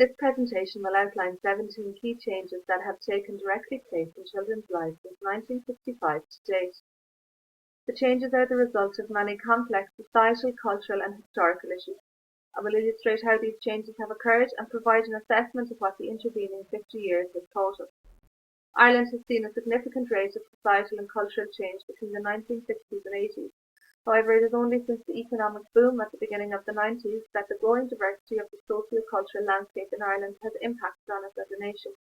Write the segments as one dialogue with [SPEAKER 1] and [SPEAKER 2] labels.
[SPEAKER 1] This presentation will outline 17 key changes that have taken directly place in children's lives since 1965 to date. The changes are the result of many complex societal, cultural and historical issues. I will illustrate how these changes have occurred and provide an assessment of what the intervening 50 years has taught us. Ireland has seen a significant rate of societal and cultural change between the 1960s and 80s. However, it is only since the economic boom at the beginning of the 90s that the growing diversity of the socio-cultural landscape in Ireland has impacted on us as a nation.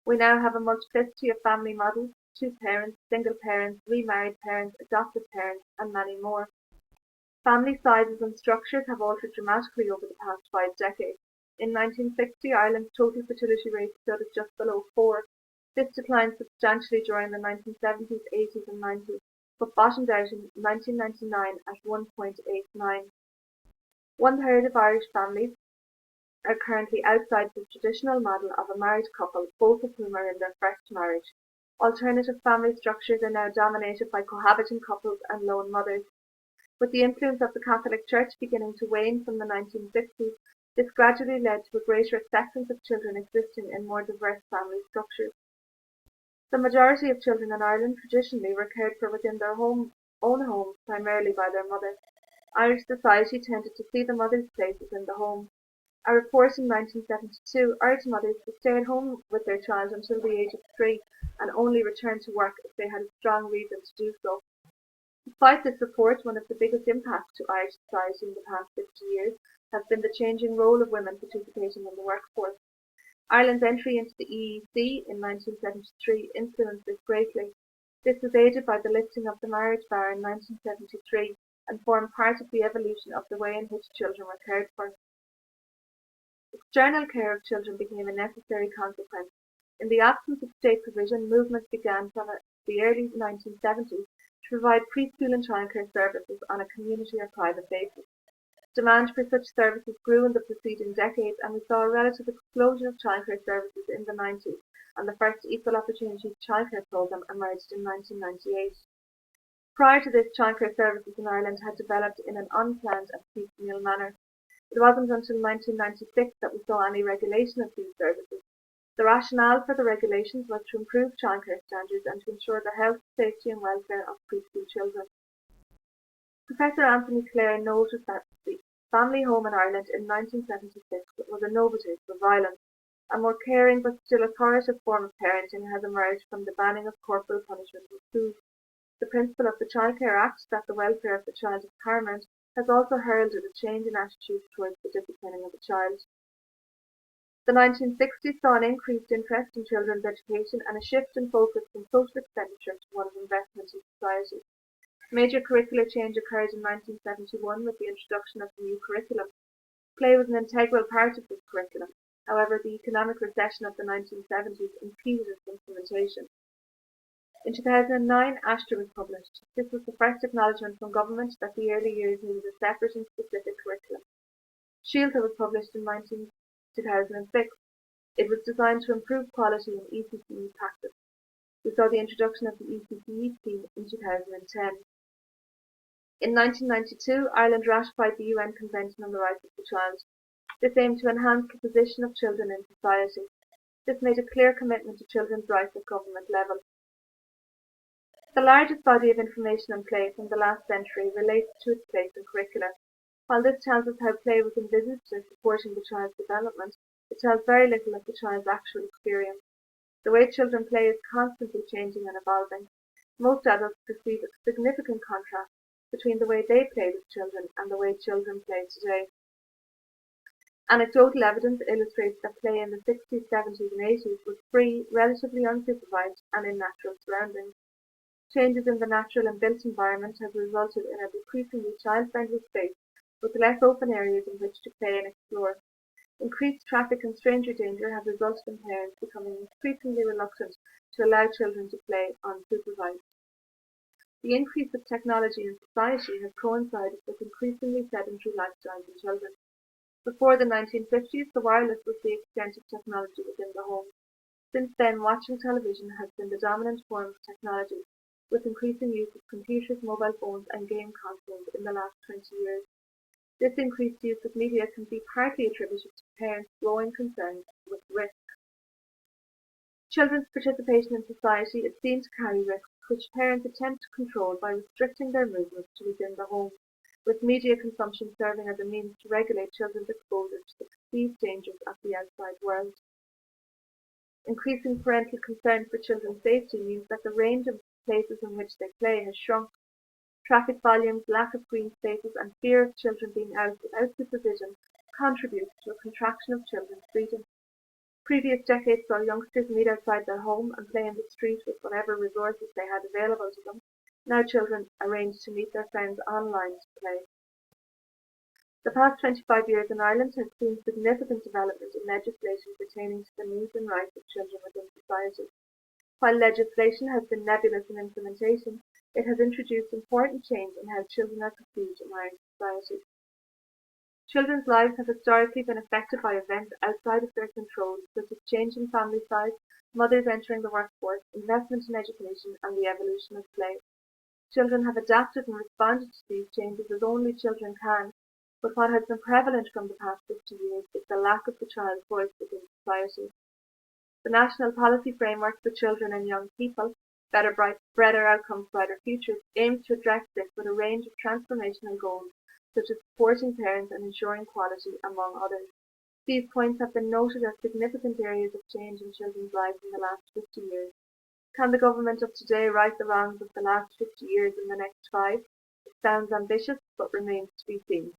[SPEAKER 1] We now have a multiplicity of family models, two parents, single parents, remarried parents, adopted parents, and many more. Family sizes and structures have altered dramatically over the past 5 decades. In 1960, Ireland's total fertility rate stood at just below 4. This declined substantially during the 1970s, 80s and 90s, but bottomed out in 1999 at 1.89. One-third of Irish families are currently outside the traditional model of a married couple, both of whom are in their first marriage. Alternative family structures are now dominated by cohabiting couples and lone mothers. With the influence of the Catholic Church beginning to wane from the 1960s, this gradually led to a greater acceptance of children existing in more diverse family structures. The majority of children in Ireland traditionally were cared for within their own homes, primarily by their mother. Irish society tended to see the mother's place in the home. A report in 1972 urged mothers to stay at home with their child until the age of 3 and only return to work if they had a strong reason to do so. Despite this report, one of the biggest impacts to Irish society in the past 50 years has been the changing role of women participating in the workforce. Ireland's entry into the EEC in 1973 influenced this greatly. This was aided by the lifting of the marriage bar in 1973 and formed part of the evolution of the way in which children were cared for. External care of children became a necessary consequence. In the absence of state provision, movements began from the early 1970s to provide preschool and childcare services on a community or private basis. Demand for such services grew in the preceding decades, and we saw a relative explosion of childcare services in the 90s, and the first equal opportunity childcare programme emerged in 1998. Prior to this, childcare services in Ireland had developed in an unplanned and piecemeal manner. It wasn't until 1996 that we saw any regulation of these services. The rationale for the regulations was to improve childcare standards and to ensure the health, safety and welfare of preschool children. Professor Anthony Clare noted that the family home in Ireland in 1976 was a novitiate for violence. A more caring but still authoritative form of parenting has emerged from the banning of corporal punishment in schools. The principle of the Childcare Act, that the welfare of the child is paramount, has also heralded a change in attitudes towards the disciplining of a child. The 1960s saw an increased interest in children's education and a shift in focus from social expenditure to one of investment in society. Major curricular change occurred in 1971 with the introduction of the new curriculum. Play was an integral part of this curriculum. However, the economic recession of the 1970s impeded its implementation. In 2009, Ashta was published. This was the first acknowledgement from government that the early years needed a separate and specific curriculum. Shielta was published in 2006. It was designed to improve quality in ECCE practice. We saw the introduction of the ECCE scheme in 2010. In 1992, Ireland ratified the UN Convention on the Rights of the Child. This aimed to enhance the position of children in society. This made a clear commitment to children's rights at government level. The largest body of information on play from the last century relates to its place in curricula. While this tells us how play was envisaged as supporting the child's development, it tells very little of the child's actual experience. The way children play is constantly changing and evolving. Most adults perceive a significant contrast between the way they played as children and the way children play today. Anecdotal evidence illustrates that play in the 60s, 70s and 80s was free, relatively unsupervised and in natural surroundings. Changes in the natural and built environment have resulted in a decreasingly child-friendly space with less open areas in which to play and explore. Increased traffic and stranger danger have resulted in parents becoming increasingly reluctant to allow children to play unsupervised. The increase of technology in society has coincided with increasingly sedentary lifestyles in children. Before the 1950s, the wireless was the extent of technology within the home. Since then, watching television has been the dominant form of technology, with increasing use of computers, mobile phones and game consoles in the last 20 years. This increased use of media can be partly attributed to parents' growing concerns with risk. Children's participation in society is seen to carry risks which parents attempt to control by restricting their movements to within the home, with media consumption serving as a means to regulate children's exposure to the perceived dangers of the outside world. Increasing parental concern for children's safety means that the range of places in which they play has shrunk. Traffic volumes, lack of green spaces, and fear of children being out without supervision contributes to a contraction of children's freedom. Previous decades saw youngsters meet outside their home and play in the street with whatever resources they had available to them. Now children arrange to meet their friends online to play. The past 25 years in Ireland has seen significant development in legislation pertaining to the needs and rights of children within society. While legislation has been nebulous in implementation, it has introduced important change in how children are perceived in Irish society. Children's lives have historically been affected by events outside of their control, such as changing family size, mothers entering the workforce, investment in education, and the evolution of play. Children have adapted and responded to these changes as only children can, but what has been prevalent from the past 50 years is the lack of the child's voice within society. The National Policy Framework for Children and Young People, Better Outcomes, Brighter Futures, aims to address this with a range of transformational goals, such as supporting parents and ensuring quality, among others. These points have been noted as significant areas of change in children's lives in the last 50 years. Can the government of today right the wrongs of the last 50 years in the next 5? It sounds ambitious, but remains to be seen.